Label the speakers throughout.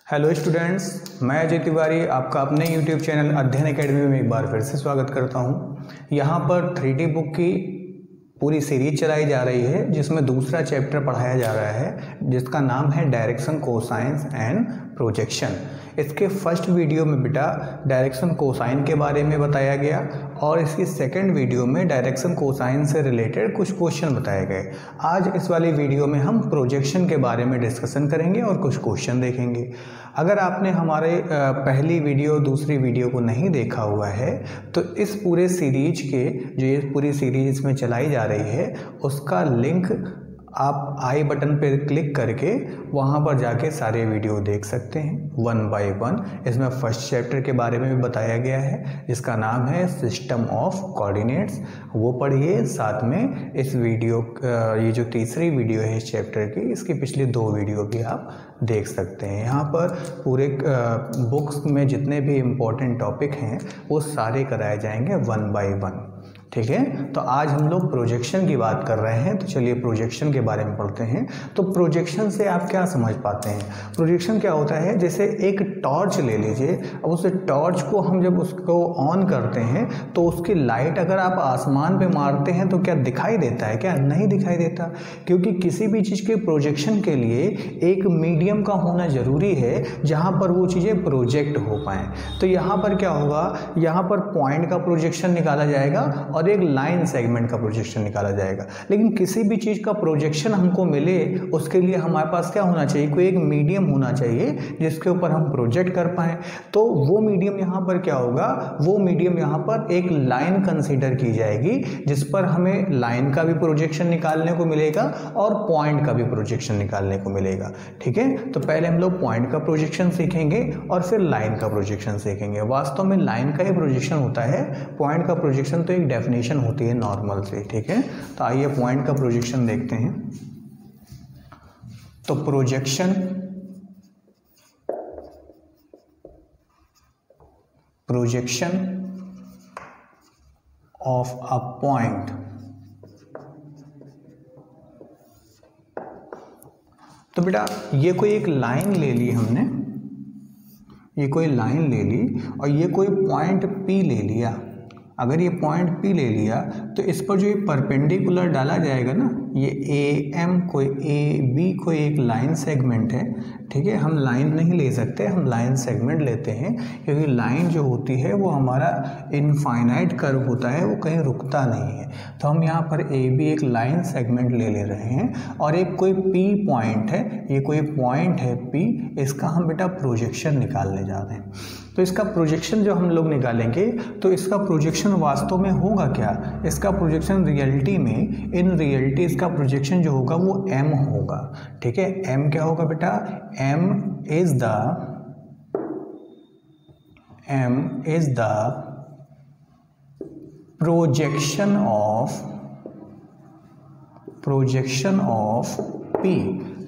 Speaker 1: Hello students, मैं अजय तिवारी आपका अपने यूट्यूब चैनल अध्ययन एकेडमी में एक बार फिर से स्वागत करता हूं। यहाँ पर 3D बुक की पूरी सीरीज चलाई जा रही है जिसमें दूसरा चैप्टर पढ़ाया जा रहा है जिसका नाम है डायरेक्शन कोसाइंस एंड प्रोजेक्शन। इसके फर्स्ट वीडियो में बेटा डायरेक्शन कोसाइन के बारे में बताया गया और इसकी सेकंड वीडियो में डायरेक्शन कोसाइन से रिलेटेड कुछ क्वेश्चन बताए गए। आज इस वाली वीडियो में हम प्रोजेक्शन के बारे में डिस्कशन करेंगे और कुछ क्वेश्चन देखेंगे। अगर आपने हमारे पहली वीडियो दूसरी वीडियो को नहीं देखा हुआ है तो इस पूरे सीरीज के जो ये पूरी सीरीज इसमें चलाई जा रही है उसका लिंक आप आई बटन पर क्लिक करके वहाँ पर जाके सारे वीडियो देख सकते हैं 1 बाय 1। इसमें फर्स्ट चैप्टर के बारे में भी बताया गया है जिसका नाम है सिस्टम ऑफ कोऑर्डिनेट्स, वो पढ़िए। साथ में इस वीडियो ये जो तीसरी वीडियो है इस चैप्टर की, इसकी पिछली 2 वीडियो भी आप देख सकते हैं। यहाँ पर पूरे बुक्स में जितने भी इम्पोर्टेंट टॉपिक हैं वो सारे कराए जाएंगे 1 बाय 1, ठीक है। तो आज हम लोग प्रोजेक्शन की बात कर रहे हैं, तो चलिए प्रोजेक्शन के बारे में पढ़ते हैं। तो प्रोजेक्शन से आप क्या समझ पाते हैं? प्रोजेक्शन क्या होता है, जैसे एक टॉर्च ले लीजिए, अब उस टॉर्च को हम जब उसको ऑन करते हैं तो उसकी लाइट अगर आप आसमान पे मारते हैं तो क्या दिखाई देता है? क्या नहीं दिखाई देता, क्योंकि किसी भी चीज़ के प्रोजेक्शन के लिए एक मीडियम का होना ज़रूरी है जहाँ पर वो चीज़ें प्रोजेक्ट हो पाएँ। तो यहाँ पर क्या होगा, यहाँ पर पॉइंट का प्रोजेक्शन निकाला जाएगा और एक लाइन सेगमेंट का प्रोजेक्शन निकाला जाएगा। लेकिन किसी भी चीज़ का प्रोजेक्शन हमको मिले उसके लिए हमारे पास क्या होना चाहिए, कोई एक मीडियम होना चाहिए जिसके ऊपर हम प्रोजेक्ट कर पाएँ। तो वो मीडियम यहाँ पर क्या होगा, वो मीडियम यहाँ पर एक लाइन कंसीडर की जाएगी जिस पर हमें लाइन का भी प्रोजेक्शन निकालने को मिलेगा और पॉइंट का भी प्रोजेक्शन निकालने को मिलेगा, ठीक है। तो पहले हम लोग पॉइंट का प्रोजेक्शन सीखेंगे और फिर लाइन का प्रोजेक्शन सीखेंगे। वास्तव में लाइन का ही प्रोजेक्शन होता है, पॉइंट का प्रोजेक्शन तो एक डेफिनेशन होती है नॉर्मल से, ठीक है। तो आइए पॉइंट का प्रोजेक्शन देखते हैं। तो प्रोजेक्शन ऑफ अ पॉइंट, तो बेटा ये कोई एक लाइन ले ली हमने, ये कोई लाइन ले ली और ये कोई पॉइंट P ले लिया। अगर ये पॉइंट P ले लिया तो इस पर जो ये परपेंडिकुलर डाला जाएगा ना, ये AM कोई AB कोई एक लाइन सेगमेंट है, ठीक है। हम लाइन नहीं ले सकते, हम लाइन सेगमेंट लेते हैं क्योंकि लाइन जो होती है वो हमारा इनफाइनाइट कर्व होता है, वो कहीं रुकता नहीं है। तो हम यहाँ पर AB एक लाइन सेगमेंट ले रहे हैं और एक कोई P पॉइंट है, ये कोई पॉइंट है P, इसका हम बेटा प्रोजेक्शन निकालने जा रहे हैं। तो इसका प्रोजेक्शन जो हम लोग निकालेंगे तो इसका प्रोजेक्शन वास्तव में होगा क्या, इसका प्रोजेक्शन रियलिटी में, इन रियलिटी इसका प्रोजेक्शन जो होगा वो M होगा, ठीक है। M क्या होगा बेटा, M is the projection of P।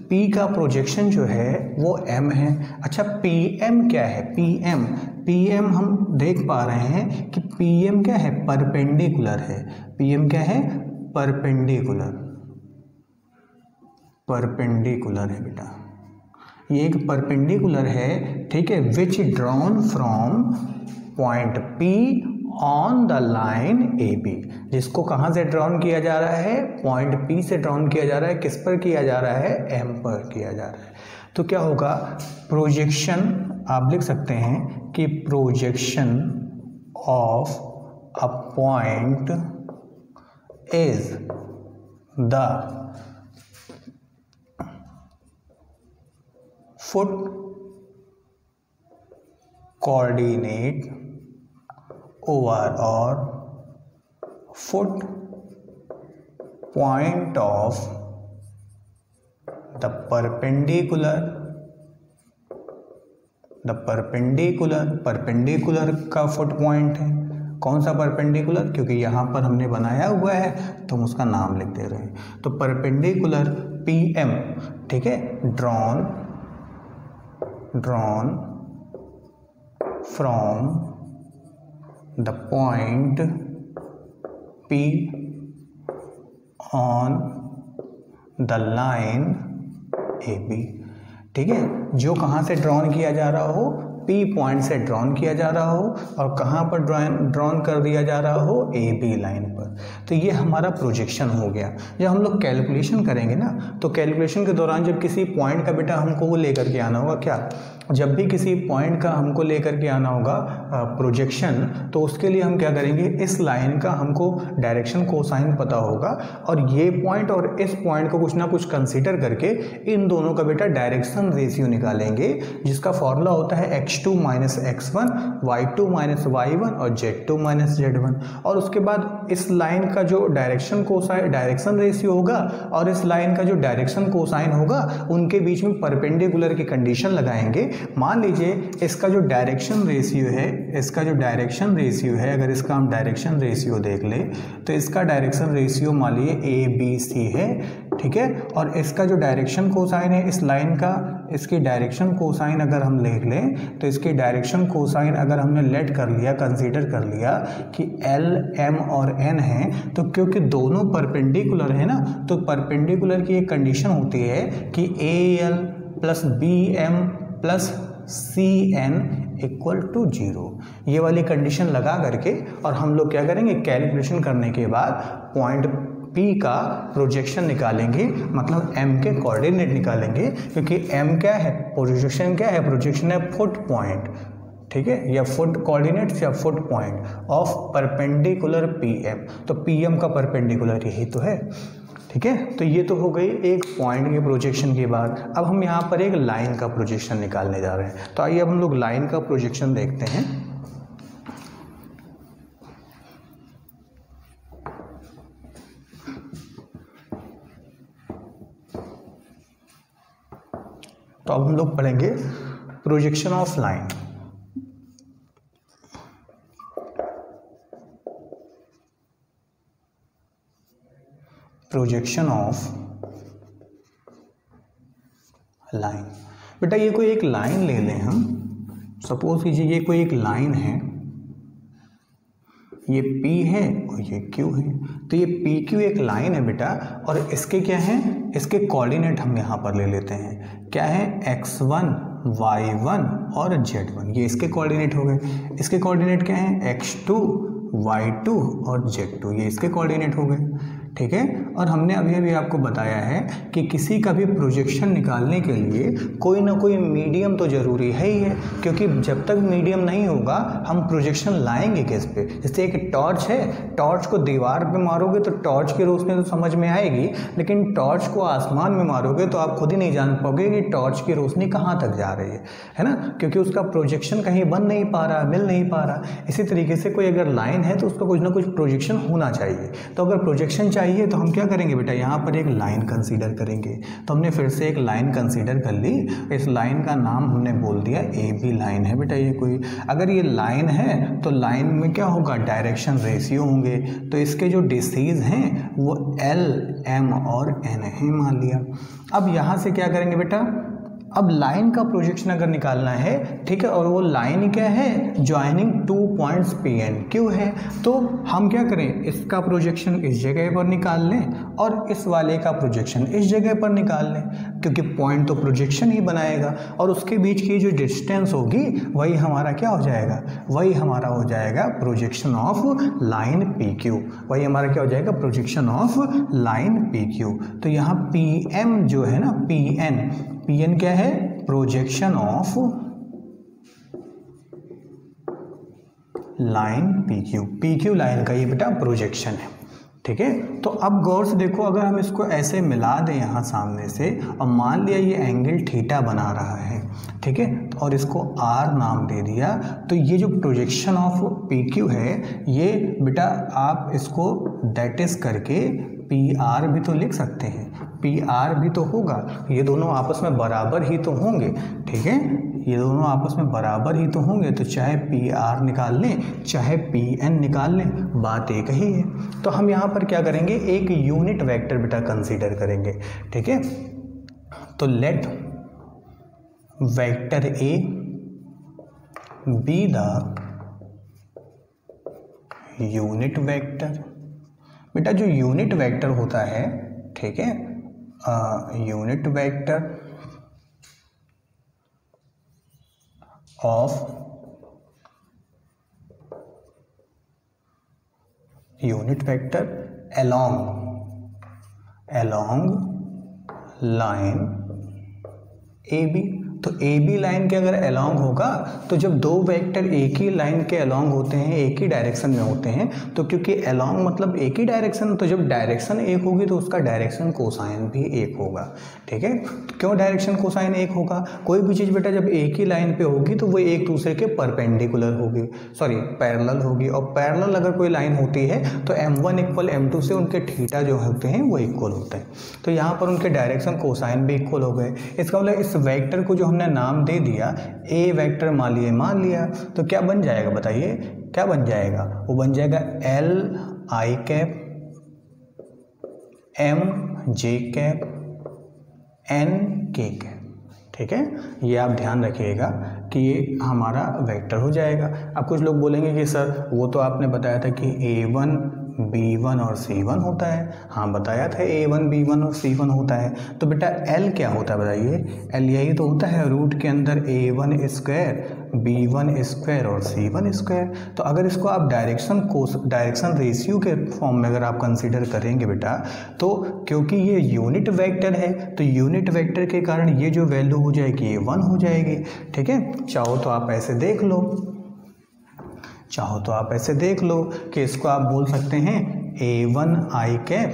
Speaker 1: P का प्रोजेक्शन जो है वो M है। अच्छा PM क्या है, PM हम देख पा रहे हैं कि PM क्या है, परपेंडिकुलर है। PM क्या है, परपेंडिकुलर है बेटा, ये एक परपेंडिकुलर है, ठीक है। Which drawn from point P on the line AB, जिसको कहाँ से ड्रॉन किया जा रहा है, पॉइंट P से ड्रॉन किया जा रहा है। किस पर किया जा रहा है, M पर किया जा रहा है। तो क्या होगा, प्रोजेक्शन आप लिख सकते हैं कि projection of a point is the foot coordinate over और foot point of the perpendicular का फुट पॉइंट है। कौन सा परपेंडिकुलर, क्योंकि यहाँ पर हमने बनाया हुआ है तो हम उसका नाम लिख दे रहे हैं। तो परपेंडिकुलर PM, ठीक है, drawn from the point P on the line AB, ठीक है, जो कहाँ से ड्रॉन किया जा रहा हो, P पॉइंट से ड्रॉन किया जा रहा हो और कहाँ पर ड्रॉन कर दिया जा रहा हो, AB लाइन पर। तो ये हमारा प्रोजेक्शन हो गया। जब हम लोग कैलकुलेशन करेंगे ना, तो कैलकुलेशन के दौरान जब किसी पॉइंट का बेटा हमको वो लेकर के आना होगा, क्या, जब भी किसी पॉइंट का हमको लेकर के आना होगा प्रोजेक्शन, तो उसके लिए हम क्या करेंगे, इस लाइन का हमको डायरेक्शन कोसाइन पता होगा और ये पॉइंट और इस पॉइंट को कुछ ना कुछ कंसीडर करके इन दोनों का बेटा डायरेक्शन रेशियो निकालेंगे, जिसका फॉर्मूला होता है x2 minus x1, y2 minus y1 और z2 माइनस z1। और उसके बाद इस लाइन का जो डायरेक्शन रेशियो होगा और इस लाइन का जो डायरेक्शन कोसाइन होगा, उनके बीच में परपेंडिकुलर की कंडीशन लगाएंगे। मान लीजिए इसका जो डायरेक्शन रेशियो है, अगर इसका हम डायरेक्शन रेशियो देख ले तो इसका डायरेक्शन रेशियो मान लीजिए ABC है, ठीक है, और इसका जो डायरेक्शन कोसाइन है इस लाइन का, इसकी डायरेक्शन कोसाइन अगर हम देख लें तो इसकी डायरेक्शन कोसाइन अगर हमने लेट कर लिया, कंसीडर कर लिया कि L, M और N है, तो क्योंकि दोनों परपेंडिकुलर है ना, तो परपेंडिकुलर की एक कंडीशन होती है कि AL plus BM plus CN equal to 0। ये वाली कंडीशन लगा करके और हम लोग क्या करेंगे, कैलकुलेशन करने के बाद पॉइंट P का प्रोजेक्शन निकालेंगे, मतलब M के कोऑर्डिनेट निकालेंगे, क्योंकि M क्या है, प्रोजेक्शन क्या है, प्रोजेक्शन है फुट पॉइंट, ठीक है, या फुट कोऑर्डिनेट्स या foot point of perpendicular PM। तो PM का परपेंडिकुलर यही तो है, ठीक है। तो ये तो हो गई एक पॉइंट के प्रोजेक्शन के बाद। अब हम यहाँ पर एक लाइन का प्रोजेक्शन निकालने जा रहे हैं। तो आइए अब हम लोग लाइन का प्रोजेक्शन देखते हैं। तो अब हम लोग पढ़ेंगे projection of line. Projection of line, बेटा ये कोई एक लाइन ले लें हम, सपोज कीजिए ये कोई एक लाइन है, ये P है और ये Q है। तो ये PQ एक लाइन है बेटा, और इसके क्या हैं, इसके कोऑर्डिनेट हम यहाँ पर ले लेते हैं, क्या है, x1, y1 और z1, ये इसके कोऑर्डिनेट हो गए। इसके कोऑर्डिनेट क्या हैं, x2, y2 और z2, ये इसके कोऑर्डिनेट हो गए, ठीक है। और हमने अभी अभी आपको बताया है कि किसी का भी प्रोजेक्शन निकालने के लिए कोई ना कोई मीडियम तो ज़रूरी है ही है, क्योंकि जब तक मीडियम नहीं होगा हम प्रोजेक्शन लाएंगे किस पे। जैसे एक टॉर्च है, टॉर्च को दीवार पे मारोगे तो टॉर्च की रोशनी तो समझ में आएगी, लेकिन टॉर्च को आसमान में मारोगे तो आप खुद ही नहीं जान पाओगे कि टॉर्च की रोशनी कहाँ तक जा रही है ना, क्योंकि उसका प्रोजेक्शन कहीं बन नहीं पा रहा, मिल नहीं पा रहा। इसी तरीके से कोई अगर लाइन है तो उसका कुछ ना कुछ प्रोजेक्शन होना चाहिए। तो अगर प्रोजेक्शन चाहिए तो हम क्या करेंगे बेटा, यहाँ पर एक लाइन कंसीडर करेंगे। तो हमने फिर से एक लाइन कंसीडर कर ली, इस लाइन का नाम हमने बोल दिया AB लाइन है बेटा। ये कोई अगर ये लाइन है तो लाइन में क्या होगा, डायरेक्शन रेशियो होंगे। तो इसके जो डिसीज हैं वो L, M और N है, मान लिया। अब यहाँ से क्या करेंगे बेटा, अब लाइन का प्रोजेक्शन अगर निकालना है, ठीक है, और वो लाइन क्या है, joining 2 points P and Q है, तो हम क्या करें, इसका प्रोजेक्शन इस जगह पर निकाल लें और इस वाले का प्रोजेक्शन इस जगह पर निकाल लें, क्योंकि पॉइंट तो प्रोजेक्शन ही बनाएगा और उसके बीच की जो डिस्टेंस होगी वही हमारा क्या हो जाएगा, वही हमारा हो जाएगा प्रोजेक्शन ऑफ लाइन PQ, वही हमारा क्या हो जाएगा, प्रोजेक्शन ऑफ लाइन PQ। तो यहाँ PM जो है ना, PN क्या है, projection of line PQ line का ये बेटा प्रोजेक्शन है, ठीक है। तो अब गौर से देखो, अगर हम इसको ऐसे मिला दें यहाँ सामने से और मान लिया ये एंगल थीटा बना रहा है, ठीक है, और इसको R नाम दे दिया, तो ये जो प्रोजेक्शन ऑफ PQ है ये बेटा आप इसको दैट इज करके PR भी तो लिख सकते हैं, PR भी तो होगा, ये दोनों आपस में बराबर ही तो होंगे, ठीक है, ये दोनों आपस में बराबर ही तो होंगे। तो चाहे PR निकाल लें चाहे PN निकाल लें, बात एक ही है। तो हम यहाँ पर क्या करेंगे, एक यूनिट वेक्टर बेटा कंसीडर करेंगे, ठीक है। तो let vector A be the unit vector. बेटा जो यूनिट वेक्टर होता है, ठीक है, unit vector of unit vector along line AB। तो AB लाइन के अगर along होगा तो जब दो वेक्टर एक ही लाइन के along होते हैं, एक ही डायरेक्शन में होते हैं, तो क्योंकि along मतलब एक ही डायरेक्शन, तो जब डायरेक्शन एक होगी तो उसका डायरेक्शन कोसाइन भी एक होगा। ठीक है, तो क्यों डायरेक्शन कोसाइन एक होगा? कोई भी चीज़ बेटा जब एक ही लाइन पे होगी तो वो एक दूसरे के परपेंडिकुलर होगी, सॉरी पैरेलल होगी, और पैरेलल अगर कोई लाइन होती है तो M1 इक्वल M2 से उनके थीटा जो होते हैं वो इक्वल होते हैं। तो यहाँ पर उनके डायरेक्शन कोसाइन भी इक्वल हो गए। इसका मतलब इस वेक्टर को जो हमने नाम दे दिया ए वेक्टर मान लिया, तो क्या बन जाएगा बताइए, क्या बन जाएगा? वो बन जाएगा L I cap M J cap N K cap. ठीक है, ये आप ध्यान रखिएगा कि ये हमारा वेक्टर हो जाएगा। अब कुछ लोग बोलेंगे कि सर वो तो आपने बताया था कि A1 B1 और C1 होता है। हाँ बताया था A1 B1 और C1 होता है। तो बेटा L क्या होता है बताइए? L यही तो होता है रूट के अंदर A1 स्क्वायर B1 स्क्वायर और C1 स्क्वायर। तो अगर इसको आप डायरेक्शन रेशियो के फॉर्म में अगर आप कंसीडर करेंगे बेटा, तो क्योंकि ये यूनिट वेक्टर है तो यूनिट वेक्टर के कारण ये जो वैल्यू हो जाएगी ये 1 हो जाएगी। ठीक है, चाहो तो आप ऐसे देख लो, कि इसको आप बोल सकते हैं A1 I cap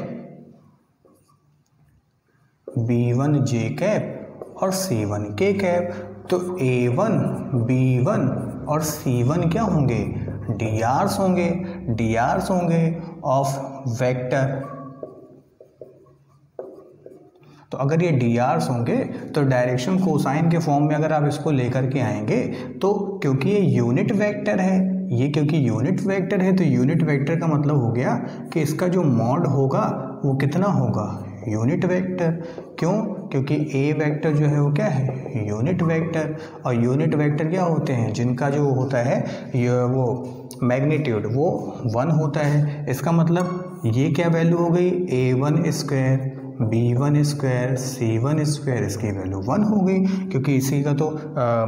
Speaker 1: B1 J cap और C1 K कैप। तो A1 B1 और C1 क्या होंगे? DRs होंगे ऑफ वेक्टर। तो अगर ये DRs होंगे तो डायरेक्शन कोसाइन के फॉर्म में अगर आप इसको लेकर के आएंगे, तो क्योंकि ये यूनिट वेक्टर है, तो यूनिट वेक्टर का मतलब हो गया कि इसका जो मॉड होगा वो कितना होगा? Unit vector. क्यों? क्योंकि ए वेक्टर जो है वो क्या है? Unit vector. और यूनिट वेक्टर क्या होते हैं? जिनका जो होता है वो मैग्नीट्यूड वो 1 होता है। इसका मतलब ये क्या वैल्यू हो गई? A1 square B1 square C1 square, इसकी वैल्यू 1 हो गई, क्योंकि इसी का तो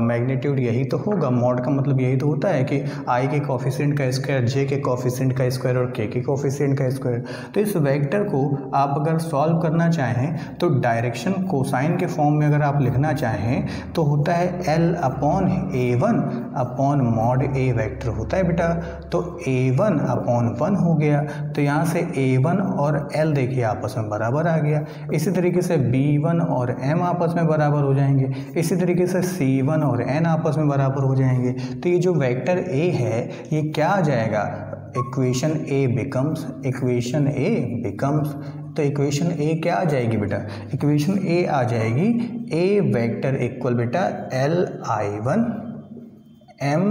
Speaker 1: मैग्नीट्यूड यही तो होगा। मॉड का मतलब यही तो होता है कि I के कोफिशिएंट का स्क्वायर, J के कोफिशिएंट का स्क्वायर और K के कोफिशिएंट का स्क्वायर। तो इस वेक्टर को आप अगर सॉल्व करना चाहें तो डायरेक्शन कोसाइन के फॉर्म में अगर आप लिखना चाहें तो होता है L upon A1 upon mod A vector होता है बेटा। तो A1 अपॉन 1 हो गया, तो यहाँ से A1 और L देखिए आपस में बराबर आ गया। इसी तरीके से B1 और M आपस में बराबर हो जाएंगे, इसी तरीके से C1 और N आपस में बराबर हो जाएंगे। तो ये जो वेक्टर A है ये क्या आ जाएगा? इक्वेशन A बिकम्स, तो इक्वेशन A क्या आ जाएगी बेटा? इक्वेशन A आ जाएगी A वेक्टर इक्वल बेटा LI1 M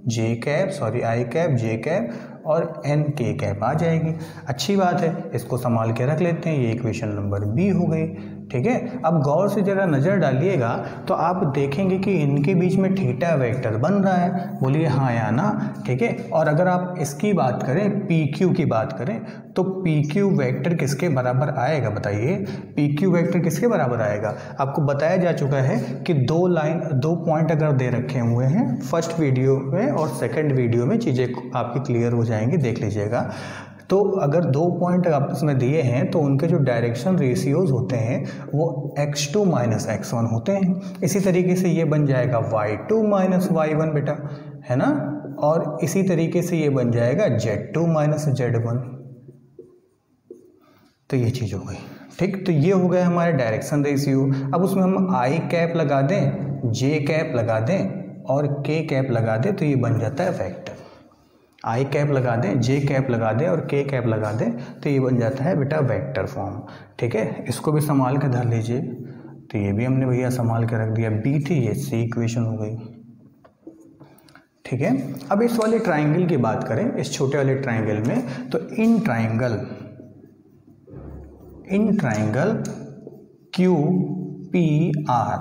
Speaker 1: J cap, I cap J cap और N K कैप आ जाएगी। अच्छी बात है, इसको संभाल के रख लेते हैं। ये इक्वेशन नंबर B हो गई। ठीक है, अब गौर से जरा नज़र डालिएगा तो आप देखेंगे कि इनके बीच में थीटा वेक्टर बन रहा है। बोलिए हाँ या ना। ठीक है, और अगर आप इसकी बात करें, PQ की बात करें, तो PQ वेक्टर किसके बराबर आएगा बताइए? PQ वेक्टर किसके बराबर आएगा? आपको बताया जा चुका है कि दो पॉइंट अगर दे रखे हुए हैं फर्स्ट वीडियो में और सेकंड वीडियो में, चीज़ें आपकी क्लियर हो जाएंगी, देख लीजिएगा। तो अगर 2 पॉइंट आपस में दिए हैं तो उनके जो डायरेक्शन रेशियोज होते हैं वो x2 माइनस x1 होते हैं। इसी तरीके से ये बन जाएगा y2 माइनस y1 बेटा, है ना। और इसी तरीके से ये बन जाएगा z2 माइनस z1। तो ये चीज़ हो गई। ठीक, तो ये हो गया हमारे डायरेक्शन रेशियो। अब उसमें हम I कैप लगा दें, J कैप लगा दें और K कैप लगा दें, तो ये बन जाता है वेक्टर। I कैप लगा दें, J कैप लगा दें और K कैप लगा दें, तो ये बन जाता है बेटा वेक्टर फॉर्म। ठीक है, इसको भी संभाल के धर लीजिए। तो ये भी हमने भैया संभाल के रख दिया। B थी, ये C इक्वेशन हो गई। ठीक है, अब इस वाले ट्राइंगल की बात करें, इस छोटे वाले ट्राइंगल में, तो इन ट्राइंगल QPR,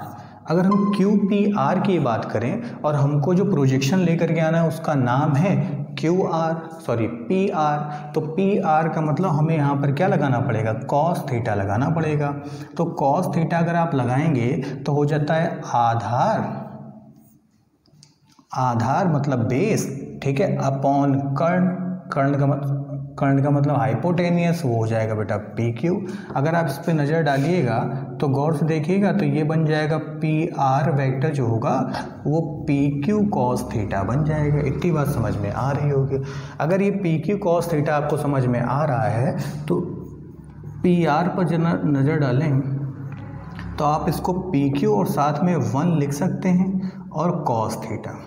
Speaker 1: अगर हम QPR की बात करें और हमको जो प्रोजेक्शन लेकर के आना है उसका नाम है PR, तो PR का मतलब हमें यहाँ पर क्या लगाना पड़ेगा? कॉस थीटा लगाना पड़ेगा। तो कॉस थीटा अगर आप लगाएंगे तो हो जाता है आधार आधार मतलब बेस, ठीक है, अपॉन कर्ण, कर्ण का मतलब हाइपोटेनियस, वो हो जाएगा बेटा पी क्यू। अगर आप इस पर नज़र डालिएगा तो गौर से देखिएगा तो ये बन जाएगा पी आर वेक्टर जो होगा वो पी क्यू कॉस थीटा बन जाएगा। इतनी बात समझ में आ रही होगी। अगर ये पी क्यू कॉस थीटा आपको समझ में आ रहा है तो पी आर पर जब नज़र डालें तो आप इसको पी क्यू और साथ में 1 लिख सकते हैं और कॉस थीटा,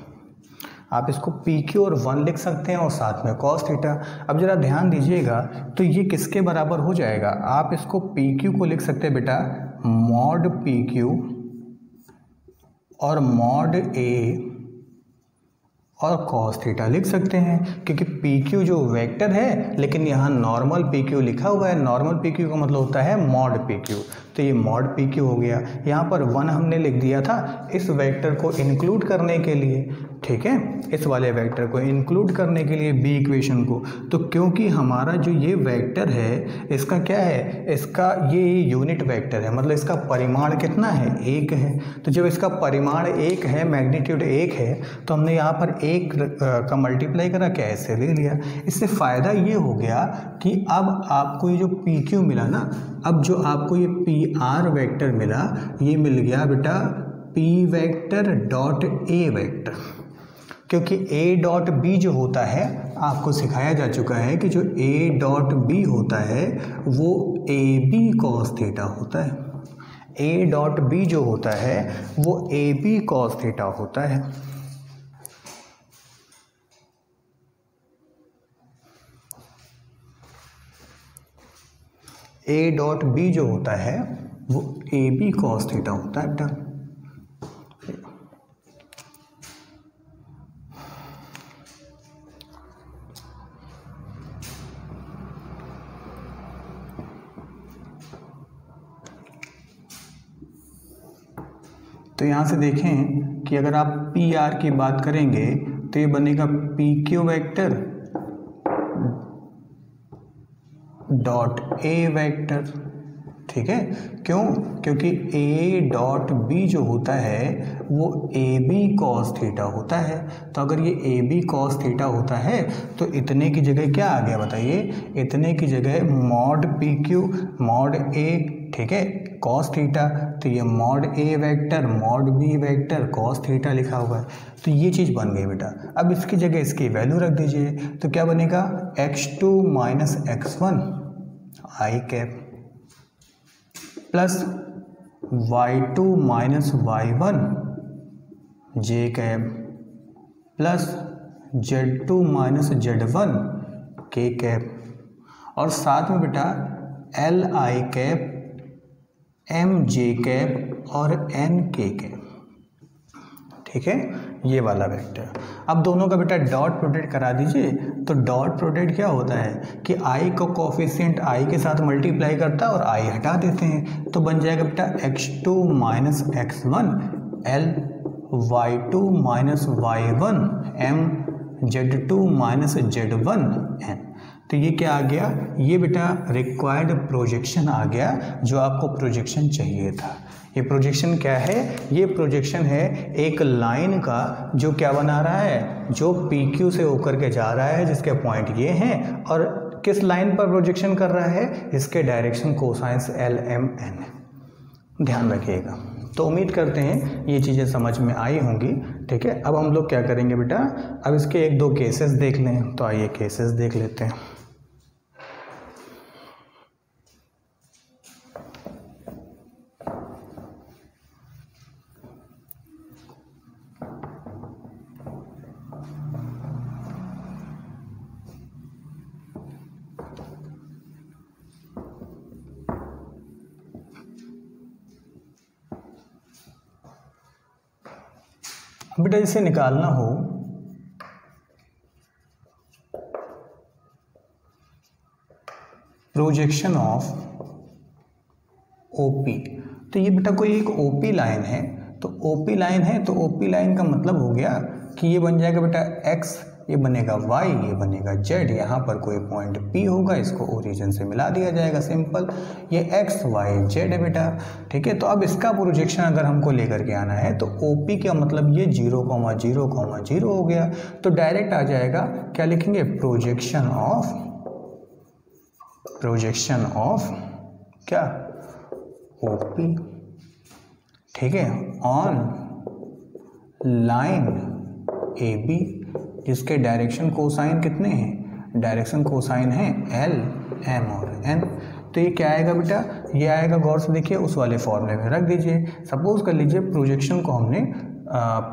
Speaker 1: आप इसको पी क्यू और 1 लिख सकते हैं और साथ में कॉस थीटा। अब जरा ध्यान दीजिएगा तो ये किसके बराबर हो जाएगा, आप इसको पी क्यू को लिख सकते हैं बेटा मॉड पी क्यू और मॉड ए और कॉस थीटा लिख सकते हैं, क्योंकि पी क्यू जो वेक्टर है लेकिन यहाँ नॉर्मल पी क्यू लिखा हुआ है। नॉर्मल पी क्यू का मतलब होता है मॉड पी क्यू, तो ये मॉड पी क्यू हो गया। यहाँ पर 1 हमने लिख दिया था इस वेक्टर को इंक्लूड करने के लिए, ठीक है, इस वाले वेक्टर को इंक्लूड करने के लिए बी इक्वेशन को। तो क्योंकि हमारा जो ये वेक्टर है इसका क्या है, इसका ये यूनिट वेक्टर है, मतलब इसका परिमाण कितना है, 1 है। तो जब इसका परिमाण 1 है, मैग्नीट्यूड 1 है, तो हमने यहाँ पर 1 का मल्टीप्लाई करा, क्या ऐसे ले लिया। इससे फ़ायदा ये हो गया कि अब आपको ये जो पी क्यू मिला ना, अब जो आपको ये पी आर वेक्टर मिला, ये मिल गया बेटा P vector dot A vector, क्योंकि ए डॉट बी जो होता है आपको सिखाया जा चुका है कि जो ए डॉट बी होता है वो ए बी कॉस थीटा होता है। ए डॉट बी जो होता है वो ए बी कॉस थीटा होता है। ए डॉट बी जो होता है वो ए बी कॉस थीटा होता है बेटा। तो यहाँ से देखें कि अगर आप पी आर की बात करेंगे तो ये बनेगा P Q vector dot A vector, ठीक है। क्यों, क्योंकि ए डॉट बी जो होता है वो ए बी कॉस थीटा होता है। तो अगर ये ए बी कॉस थीटा होता है तो इतने की जगह क्या आ गया बताइए, इतने की जगह mod P Q mod A, ठीक है, कॉस थीटा। तो ये mod A vector mod B vector cos theta लिखा हुआ है। तो ये चीज़ बन गई बेटा। अब इसकी जगह इसकी वैल्यू रख दीजिए तो क्या बनेगा, x2 minus x1 I cap plus y2 minus y1 J cap plus z2 minus z1 K cap और साथ में बेटा L I cap M J cap और एन के कैप, ठीक है, ये वाला वेक्टर। अब दोनों का बेटा डॉट प्रोडक्ट करा दीजिए। तो डॉट प्रोडक्ट क्या होता है कि आई को कोफिशिएंट आई के साथ मल्टीप्लाई करता है और आई हटा देते हैं, तो बन जाएगा बेटा x2 minus x1 L y2 minus y1 m z2 minus z1 n। तो ये क्या आ गया, ये बेटा रिक्वायर्ड प्रोजेक्शन आ गया जो आपको प्रोजेक्शन चाहिए था। ये प्रोजेक्शन क्या है, ये प्रोजेक्शन है एक लाइन का जो क्या बना रहा है, जो पी क्यू से होकर के जा रहा है, जिसके पॉइंट ये हैं और किस लाइन पर प्रोजेक्शन कर रहा है, इसके direction cosines L M N, ध्यान रखिएगा। तो उम्मीद करते हैं ये चीज़ें समझ में आई होंगी, ठीक है। अब हम लोग क्या करेंगे बेटा, अब इसके 1-2 केसेस देख लें। तो आइए केसेस देख लेते हैं। बेटा इसे निकालना हो प्रोजेक्शन ऑफ ओपी, तो ये बेटा कोई एक ओपी लाइन है। तो ओपी लाइन है तो ओपी लाइन का मतलब हो गया कि ये बन जाएगा बेटा एक्स ये बनेगा y, ये बनेगा z। यहाँ पर कोई पॉइंट P होगा, इसको ओरिजिन से मिला दिया जाएगा, सिंपल। ये x y z है बेटा, ठीक है। तो अब इसका प्रोजेक्शन अगर हमको लेकर के आना है तो OP का मतलब ये 0, 0, 0 हो गया। तो डायरेक्ट आ जाएगा, क्या लिखेंगे, प्रोजेक्शन ऑफ क्या, OP, ठीक है, ऑन लाइन AB, जिसके डायरेक्शन कोसाइन कितने हैं, डायरेक्शन कोसाइन है L, M और N। तो ये क्या आएगा बेटा, ये आएगा, गौर से देखिए, उस वाले फॉर्मूले में रख दीजिए। सपोज कर लीजिए प्रोजेक्शन को हमने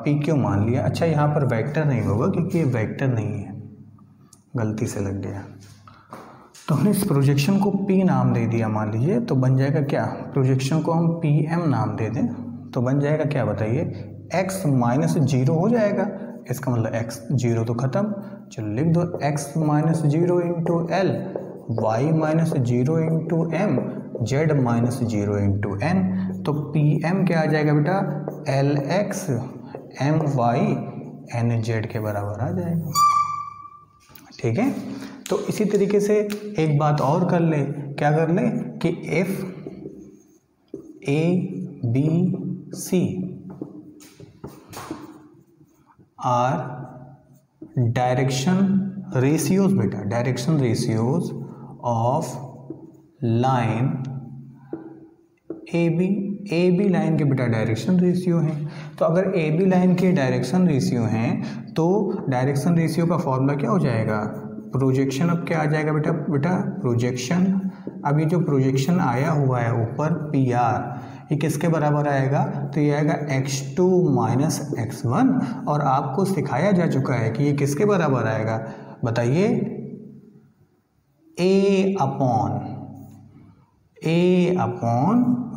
Speaker 1: PQ मान लिया। अच्छा, यहाँ पर वेक्टर नहीं होगा क्योंकि ये वेक्टर नहीं है, गलती से लग गया। तो हमने इस प्रोजेक्शन को P नाम दे दिया मान लीजिए, तो बन जाएगा क्या, प्रोजेक्शन को हम PM नाम दे दें तो बन जाएगा क्या, बताइए, x -0 हो जाएगा। इसका मतलब x 0 तो ख़त्म, चलो लिख दो, x -0 into L, y -0 into M, z -0 into N। तो PM क्या आ जाएगा बेटा, LX MY NZ के बराबर आ जाएगा, ठीक है। तो इसी तरीके से एक बात और कर ले, क्या कर ले कि F A B C are direction ratios बेटा, direction ratios of line A B line के बेटा डायरेक्शन रेशियो हैं। तो अगर ए बी लाइन के डायरेक्शन रेशियो हैं तो डायरेक्शन रेशियो का फॉर्मूला क्या हो जाएगा, प्रोजेक्शन। अब क्या आ जाएगा बेटा प्रोजेक्शन। अब ये जो प्रोजेक्शन आया हुआ है ऊपर PR, ये किसके बराबर आएगा, तो ये आएगा x2 माइनस x1। और आपको सिखाया जा चुका है कि ये किसके बराबर आएगा, बताइए, a अपॉन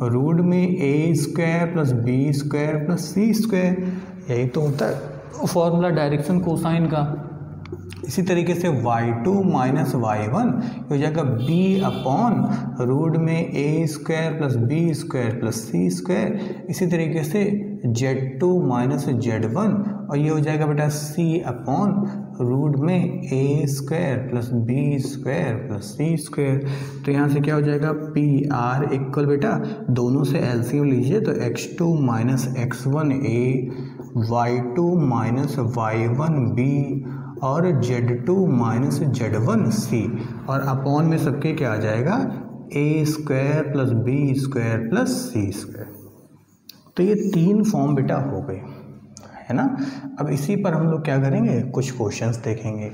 Speaker 1: रूट में a² plus b² plus c²। यही तो होता है फॉर्मूला डायरेक्शन कोसाइन का। इसी तरीके से y2 माइनस y1 हो जाएगा b अपॉन रूट में a² plus b² plus c²। इसी तरीके से z2 माइनस z1, और ये हो जाएगा बेटा c अपॉन रूट में a² plus b² plus c²। तो यहाँ से क्या हो जाएगा, PR इक्वल बेटा दोनों से एलसीएम लीजिए तो x2 minus x1 a, y2 minus y1 b और z2 माइनस z1 c, और अपॉन में सबके क्या आ जाएगा, a² plus b² plus c²। तो ये 3 फॉर्म बेटा हो गए, है ना। अब इसी पर हम लोग क्या करेंगे, कुछ क्वेश्चंस देखेंगे।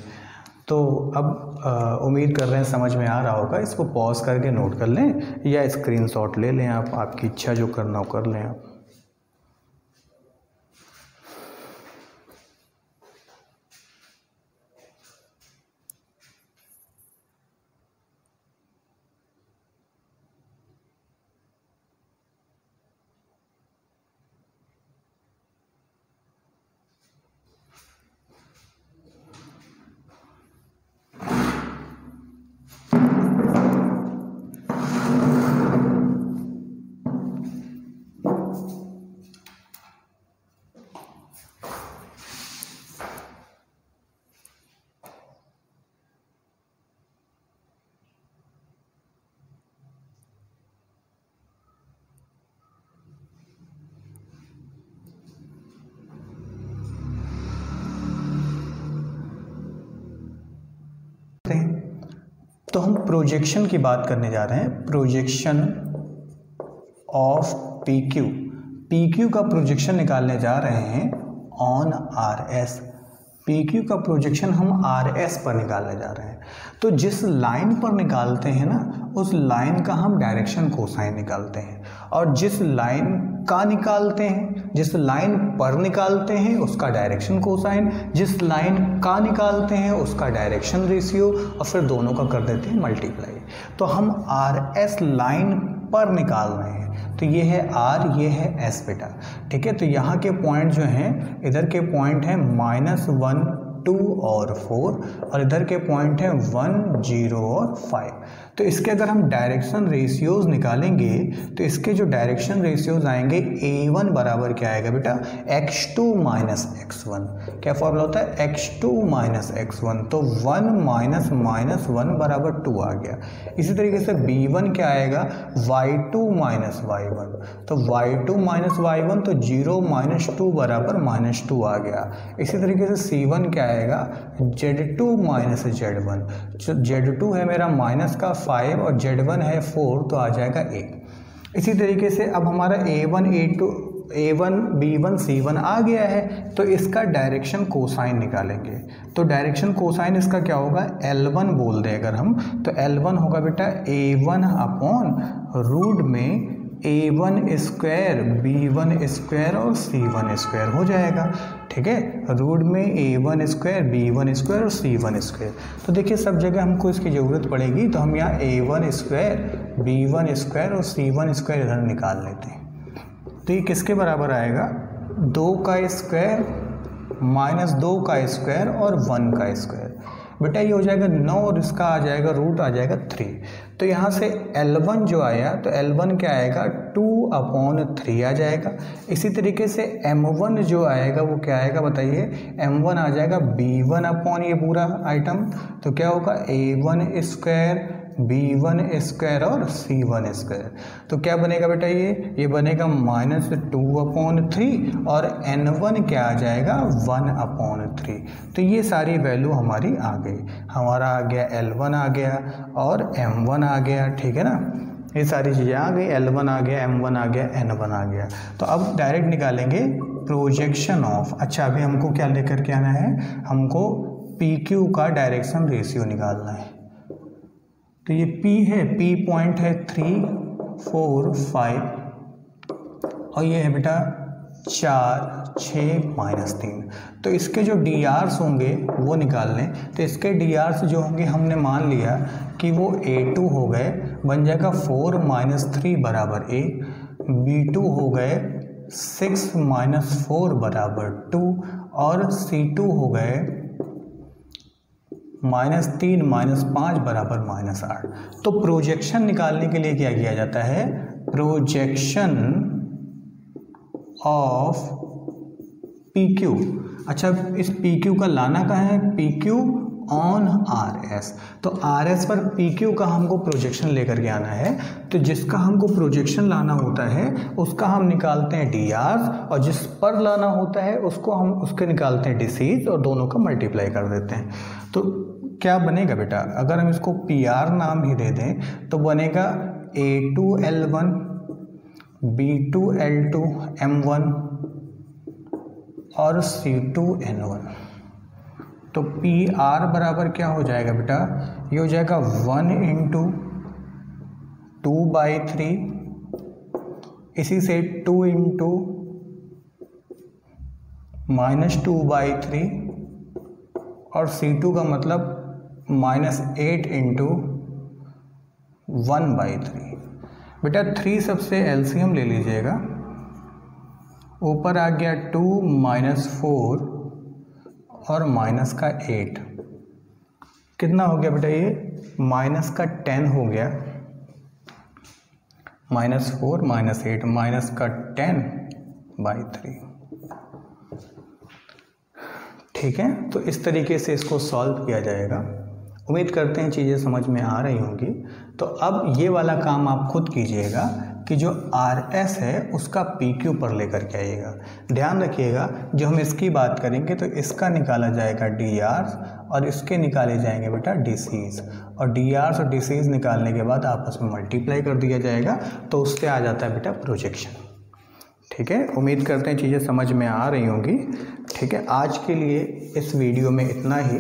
Speaker 1: तो अब उम्मीद कर रहे हैं समझ में आ रहा होगा। इसको पॉज करके नोट कर लें या स्क्रीनशॉट ले लें आप, आपकी इच्छा जो करना हो कर लें आप। तो हम प्रोजेक्शन की बात करने जा रहे हैं, प्रोजेक्शन ऑफ PQ का प्रोजेक्शन निकालने जा रहे हैं ऑन RS। PQ का प्रोजेक्शन हम RS पर निकालने जा रहे हैं। तो जिस लाइन पर निकालते हैं ना, उस लाइन का हम डायरेक्शन कोसाइन निकालते हैं, और जिस लाइन का निकालते हैं, जिस लाइन पर निकालते हैं उसका डायरेक्शन कोसाइन, जिस लाइन का निकालते हैं उसका डायरेक्शन रेशियो, और फिर दोनों का कर देते हैं मल्टीप्लाई। तो हम RS लाइन पर निकाल रहे हैं, तो ये है R, ये है S बेटा, ठीक है। तो यहाँ के पॉइंट जो हैं, इधर के पॉइंट हैं -1 2 और 4 और इधर के पॉइंट हैं 1, 0 और 5। तो इसके अगर हम डायरेक्शन रेशियोज निकालेंगे तो इसके जो डायरेक्शन रेशियोज आएंगे A1 बराबर क्या आएगा बेटा, x2 माइनस x1। क्या फॉर्मूला होता है, x2 माइनस x1, तो 1 माइनस माइनस 1 बराबर 2 आ गया। इसी तरीके से B1 क्या आएगा, y2 माइनस y1, तो y2 माइनस y1, तो 0 माइनस 2 बराबर माइनस 2 आ गया। इसी तरीके से C1 क्या आएगा, z2 माइनस z1, z2 है मेरा माइनस का 5 और z1 है 4, तो आ जाएगा 1। इसी तरीके से अब हमारा A1 B1 C1 आ गया है, तो इसका डायरेक्शन कोसाइन निकालेंगे। तो डायरेक्शन कोसाइन इसका क्या होगा, L1 बोल दें अगर हम, तो L1 होगा बेटा A1 अपॉन रूट में A1 स्क्वायर B1 स्क्वायर और C1 स्क्वायर हो जाएगा। ठीक है, रूट में A1 स्क्वायर B1 स्क्वायर और C1 स्क्वायर। तो देखिए सब जगह हमको इसकी ज़रूरत पड़ेगी, तो हम यहाँ A1 स्क्वायर B1 स्क्वायर और C1 स्क्वायर इधर निकाल लेते हैं। तो ये किसके बराबर आएगा, 2 का स्क्वायर माइनस 2 का स्क्वायर और 1 का स्क्वायर। बेटा ये हो जाएगा 9 और इसका आ जाएगा रूट आ जाएगा 3। तो यहाँ से L1 जो आया, तो L1 क्या आएगा, 2/3 आ जाएगा। इसी तरीके से M1 जो आएगा वो क्या आएगा बताइए, M1 आ जाएगा B1 अपॉन ये पूरा आइटम, तो क्या होगा A1 स्क्वायर B1 स्क्वायर और C1 स्क्वायर। तो क्या बनेगा बेटा, ये बनेगा -2/3 और N1 क्या आ जाएगा, 1/3। तो ये सारी वैल्यू हमारी आ गई, हमारा आ गया L1 आ गया और M1 आ गया। ठीक है ना, ये सारी चीज़ें आ गई, L1 आ गया, M1 आ गया, N1 आ गया। तो अब डायरेक्ट निकालेंगे प्रोजेक्शन ऑफ। अच्छा अभी हमको क्या लेकर के आना है, हमको PQ का डायरेक्शन रेशियो निकालना है। तो ये P है, P पॉइंट है 3, 4, 5 और ये है बेटा 4, 6, -3। तो इसके जो DRs होंगे वो निकाल लें। तो इसके DRs जो होंगे हमने मान लिया कि वो A2 हो गए, बन जाएगा 4 - 3 बराबर 1, B2 हो गए 6 - 4 बराबर 2 और C2 हो गए -3 - 5 बराबर -8। तो प्रोजेक्शन निकालने के लिए क्या किया जाता है, प्रोजेक्शन ऑफ PQ। अच्छा इस PQ का लाना कहाँ है, PQ ऑन RS। तो RS पर PQ का हमको प्रोजेक्शन लेकर के आना है। तो जिसका हमको प्रोजेक्शन लाना होता है उसका हम निकालते हैं DRs, और जिस पर लाना होता है उसको हम उसके निकालते हैं DCs और दोनों का मल्टीप्लाई कर देते हैं। तो क्या बनेगा बेटा, अगर हम इसको PR नाम ही दे दें तो बनेगा A2L1 B2L2 M1 और C2N1। तो PR बराबर क्या हो जाएगा बेटा, ये हो जाएगा 1 × 2/3, इसी से 2 × -2/3 और C2 का मतलब -8 × 1/3। बेटा 3 सबसे LCM ले लीजिएगा, ऊपर आ गया 2 - 4 और -8, कितना हो गया बेटा, ये -10 हो गया, -4 -8 -10/3। ठीक है, तो इस तरीके से इसको सॉल्व किया जाएगा। उम्मीद करते हैं चीज़ें समझ में आ रही होंगी। तो अब ये वाला काम आप खुद कीजिएगा कि जो RS है उसका PQ पर लेकर के आइएगा। ध्यान रखिएगा जो हम इसकी बात करेंगे तो इसका निकाला जाएगा DRs और इसके निकाले जाएंगे बेटा DCs, और DRs और DCs निकालने के बाद आपस में मल्टीप्लाई कर दिया जाएगा, तो उससे आ जाता है बेटा प्रोजेक्शन। ठीक है, उम्मीद करते हैं चीज़ें समझ में आ रही होंगी। ठीक है, आज के लिए इस वीडियो में इतना ही।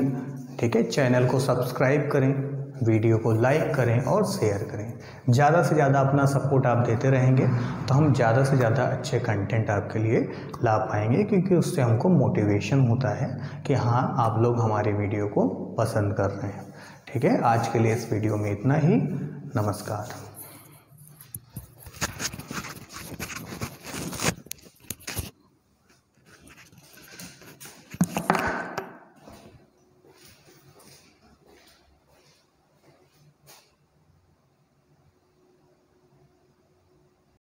Speaker 1: ठीक है, चैनल को सब्सक्राइब करें, वीडियो को लाइक करें और शेयर करें। ज़्यादा से ज़्यादा अपना सपोर्ट आप देते रहेंगे तो हम ज़्यादा से ज़्यादा अच्छे कंटेंट आपके लिए ला पाएंगे, क्योंकि उससे हमको मोटिवेशन होता है कि हाँ आप लोग हमारे वीडियो को पसंद कर रहे हैं। ठीक है, आज के लिए इस वीडियो में इतना ही। नमस्कार।